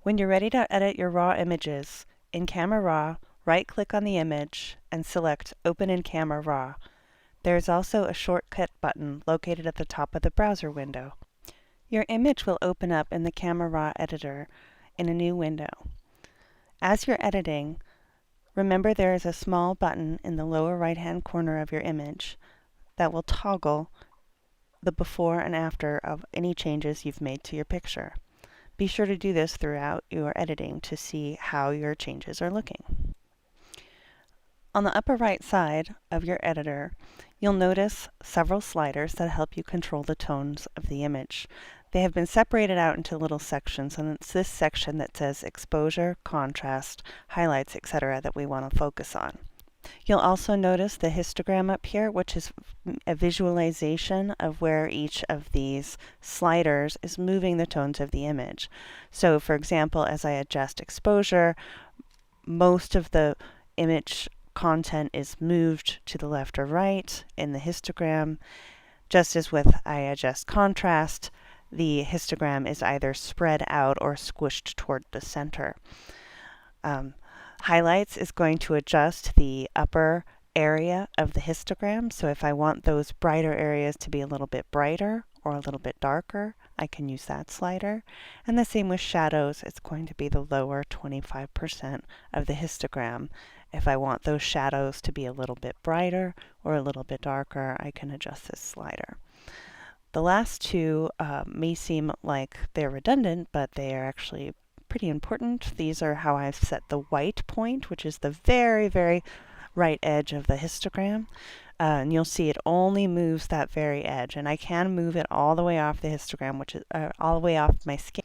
When you're ready to edit your raw images, in Camera Raw, right-click on the image and select Open in Camera Raw. There is also a shortcut button located at the top of the browser window. Your image will open up in the Camera Raw editor in a new window. As you're editing, remember there is a small button in the lower right-hand corner of your image that will toggle the before and after of any changes you've made to your picture. Be sure to do this throughout your editing to see how your changes are looking. On the upper right side of your editor, you'll notice several sliders that help you control the tones of the image. They have been separated out into little sections, and it's this section that says exposure, contrast, highlights, etc. that we want to focus on. You'll also notice the histogram up here, which is a visualization of where each of these sliders is moving the tones of the image. So for example, as I adjust exposure, most of the image content is moved to the left or right in the histogram. Just as with I adjust contrast, the histogram is either spread out or squished toward the center. Highlights is going to adjust the upper area of the histogram. So if I want those brighter areas to be a little bit brighter or a little bit darker, I can use that slider. And the same with shadows. It's going to be the lower 25% of the histogram. If I want those shadows to be a little bit brighter or a little bit darker, I can adjust this slider. The last two may seem like they're redundant, but they are actually pretty important. These are how I've set the white point, which is the very, very right edge of the histogram. And you'll see it only moves that very edge. And I can move it all the way off the histogram, which is all the way off my scale.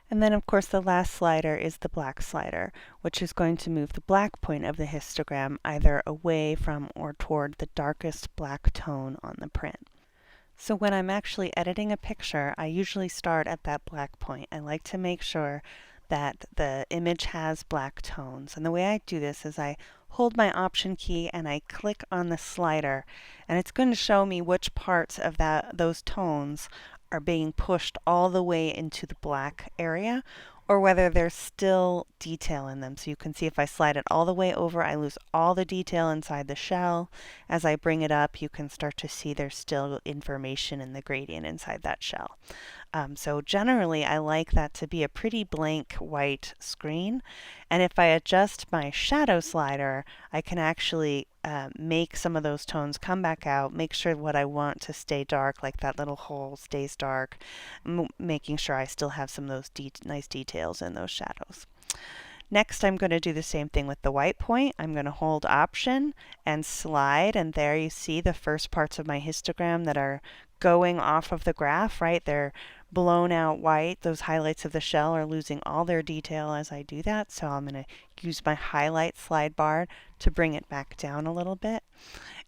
And then, of course, the last slider is the black slider, which is going to move the black point of the histogram either away from or toward the darkest black tone on the print. So when I'm actually editing a picture, I usually start at that black point. I like to make sure that the image has black tones. And the way I do this is I hold my Option key and I click on the slider, and it's going to show me which parts of those tones are being pushed all the way into the black area, or whether there's still detail in them. So you can see if I slide it all the way over, I lose all the detail inside the shell. As I bring it up, you can start to see there's still information in the gradient inside that shell. So generally, I like that to be a pretty blank white screen. And if I adjust my shadow slider, I can actually make some of those tones come back out, make sure what I want to stay dark, like that little hole stays dark, making sure I still have some of those nice details in those shadows. Next, I'm going to do the same thing with the white point. I'm going to hold Option and slide, and there you see the first parts of my histogram that are going off of the graph, right? They're blown out white. Those highlights of the shell are losing all their detail as I do that. So I'm going to use my highlight slide bar to bring it back down a little bit.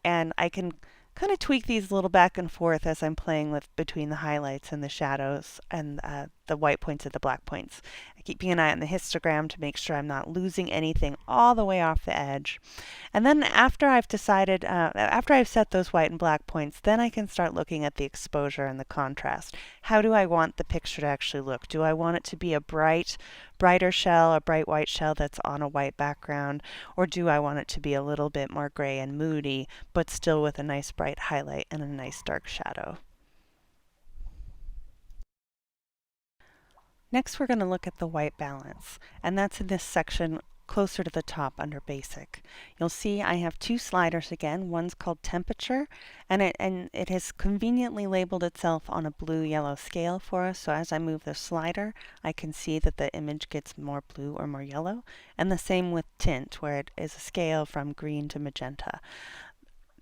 And I can kind of tweak these a little back and forth as I'm playing with between the highlights and the shadows and the white points and the black points. Keeping an eye on the histogram to make sure I'm not losing anything all the way off the edge. And then after I've decided, after I've set those white and black points, then I can start looking at the exposure and the contrast. How do I want the picture to actually look? Do I want it to be a brighter shell, a bright white shell that's on a white background? Or do I want it to be a little bit more gray and moody, but still with a nice bright highlight and a nice dark shadow? Next, we're going to look at the white balance, and that's in this section closer to the top under Basic. You'll see I have two sliders again. One's called Temperature, and it has conveniently labeled itself on a blue-yellow scale for us. So as I move the slider, I can see that the image gets more blue or more yellow. And the same with Tint, where it is a scale from green to magenta.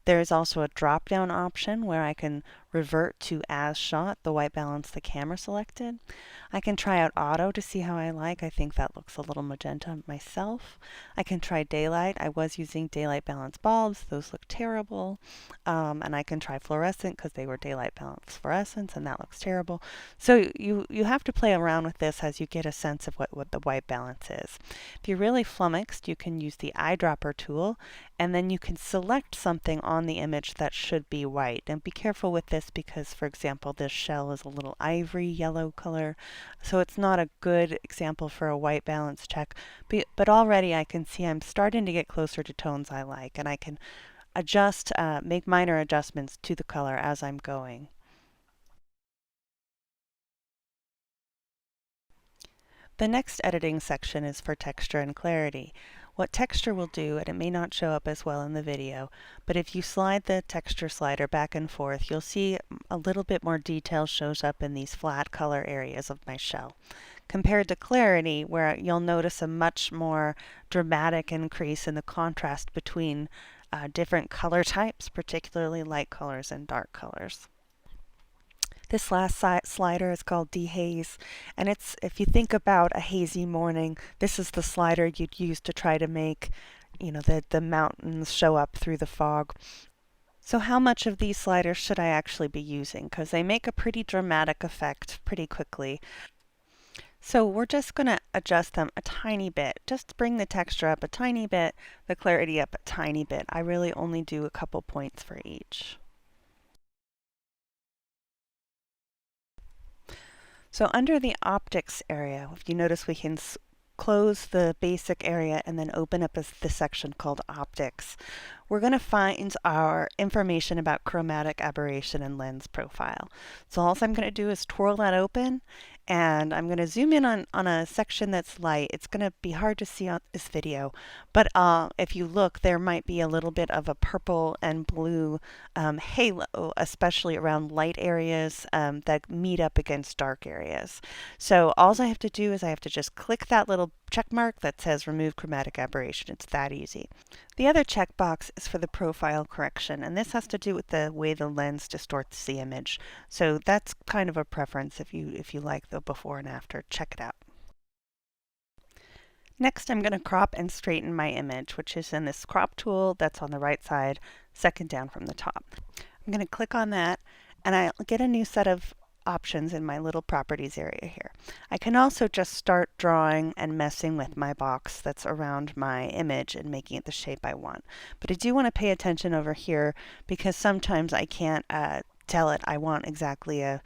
There is also a drop-down option where I can revert to as shot, the white balance the camera selected. I can try out auto to see how I like. I think that looks a little magenta myself. I can try daylight. I was using daylight balance bulbs. Those look terrible. And I can try fluorescent because they were daylight balance fluorescents, and that looks terrible. So you have to play around with this as you get a sense of what the white balance is. If you're really flummoxed, you can use the eyedropper tool, and then you can select something on the image that should be white. And be careful with this this because, for example, this shell is a little ivory yellow color, so it's not a good example for a white balance check, but already I can see I'm starting to get closer to tones I like, and I can adjust, make minor adjustments to the color as I'm going. The next editing section is for texture and clarity. What texture will do, and it may not show up as well in the video, but if you slide the texture slider back and forth, you'll see a little bit more detail shows up in these flat color areas of my shell. Compared to clarity, where you'll notice a much more dramatic increase in the contrast between different color types, particularly light colors and dark colors. This last slider is called Dehaze, and it's, if you think about a hazy morning, this is the slider you'd use to try to make, the mountains show up through the fog. So how much of these sliders should I actually be using? Because they make a pretty dramatic effect pretty quickly. So we're just going to adjust them a tiny bit. Just bring the texture up a tiny bit, the clarity up a tiny bit. I really only do a couple points for each. So under the optics area, if you notice, we can close the basic area and then open up the section called optics. We're going to find our information about chromatic aberration and lens profile. So all I'm going to do is twirl that open, and I'm going to zoom in on a section that's light. It's going to be hard to see on this video, but if you look, there might be a little bit of a purple and blue halo, especially around light areas that meet up against dark areas. So all I have to do is I have to just click that little check mark that says remove chromatic aberration. It's that easy. The other checkbox is for the profile correction, and this has to do with the way the lens distorts the image. So that's kind of a preference. If you like the before and after, check it out. Next, I'm going to crop and straighten my image, which is in this crop tool that's on the right side, second down from the top. I'm going to click on that, and I'll get a new set of options in my little properties area here. I can also just start drawing and messing with my box that's around my image and making it the shape I want. But I do want to pay attention over here because sometimes I can't tell it I want exactly a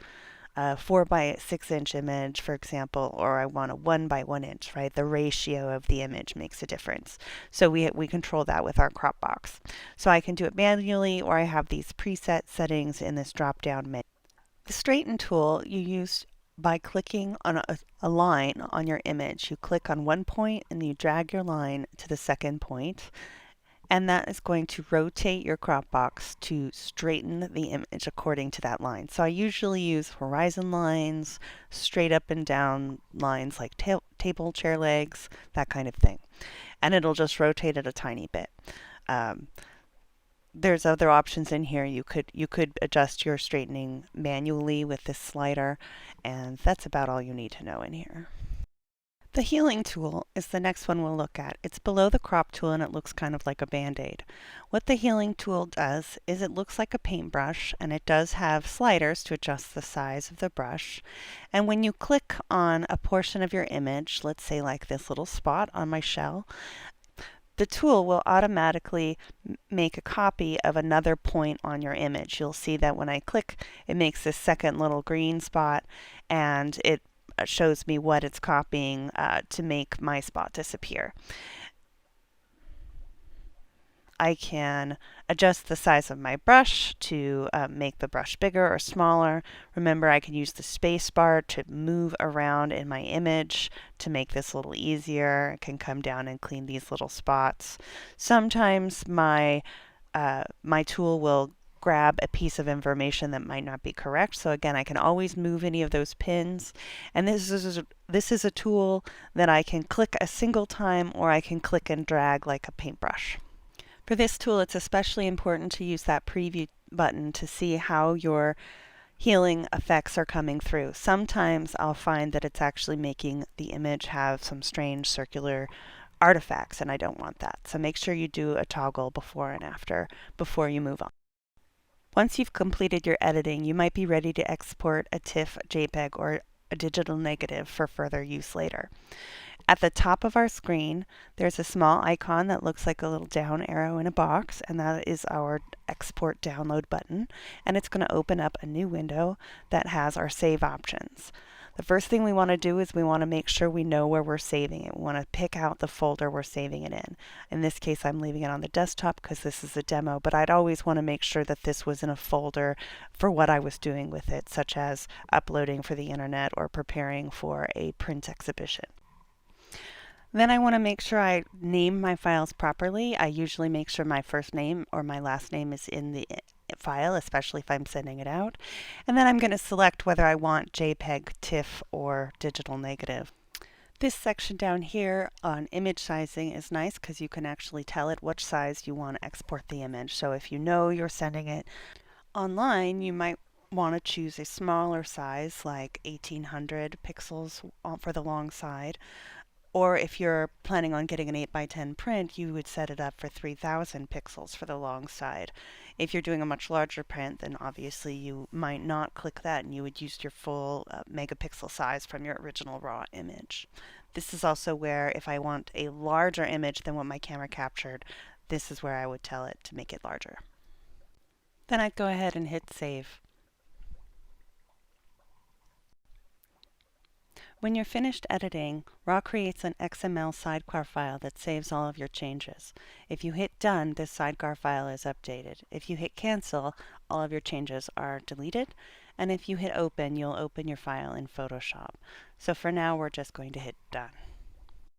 4 by 6 inch image, for example, or I want a 1 by 1 inch, right? The ratio of the image makes a difference. So we control that with our crop box. So I can do it manually, or I have these preset settings in this drop down menu. The straighten tool you use by clicking on a line on your image. You click on one point and you drag your line to the second point, and that is going to rotate your crop box to straighten the image according to that line. So I usually use horizon lines, straight up and down lines like table, chair legs, that kind of thing. And it'll just rotate it a tiny bit. There's other options in here. You could adjust your straightening manually with this slider, and that's about all you need to know in here. The healing tool is the next one we'll look at. It's below the crop tool and it looks kind of like a band-aid. What the healing tool does is it looks like a paintbrush, and it does have sliders to adjust the size of the brush. And when you click on a portion of your image, let's say like this little spot on my shell, the tool will automatically make a copy of another point on your image. You'll see that when I click, it makes this second little green spot, and it shows me what it's copying to make my spot disappear. I can adjust the size of my brush to make the brush bigger or smaller. Remember, I can use the space bar to move around in my image to make this a little easier. I can come down and clean these little spots. Sometimes my tool will grab a piece of information that might not be correct. So again, I can always move any of those pins. And this is a tool that I can click a single time, or I can click and drag like a paintbrush. For this tool, it's especially important to use that preview button to see how your healing effects are coming through. Sometimes I'll find that it's actually making the image have some strange circular artifacts, and I don't want that. So make sure you do a toggle before and after before you move on. Once you've completed your editing, you might be ready to export a TIFF, JPEG, or a digital negative for further use later. At the top of our screen, there's a small icon that looks like a little down arrow in a box, and that is our Export Download button, and it's going to open up a new window that has our save options. The first thing we want to do is we want to make sure we know where we're saving it. We want to pick out the folder we're saving it in. In this case, I'm leaving it on the desktop because this is a demo, but I'd always want to make sure that this was in a folder for what I was doing with it, such as uploading for the internet or preparing for a print exhibition. Then I want to make sure I name my files properly. I usually make sure my first name or my last name is in the file, especially if I'm sending it out. And then I'm going to select whether I want JPEG, TIFF, or digital negative. This section down here on image sizing is nice because you can actually tell it which size you want to export the image. So if you know you're sending it online, you might want to choose a smaller size like 1800 pixels for the long side. Or if you're planning on getting an 8x10 print, you would set it up for 3000 pixels for the long side. If you're doing a much larger print, then obviously you might not click that and you would use your full megapixel size from your original raw image. This is also where if I want a larger image than what my camera captured, this is where I would tell it to make it larger. Then I'd go ahead and hit save. When you're finished editing, RAW creates an XML sidecar file that saves all of your changes. If you hit Done, this sidecar file is updated. If you hit Cancel, all of your changes are deleted. And if you hit Open, you'll open your file in Photoshop. So for now, we're just going to hit Done.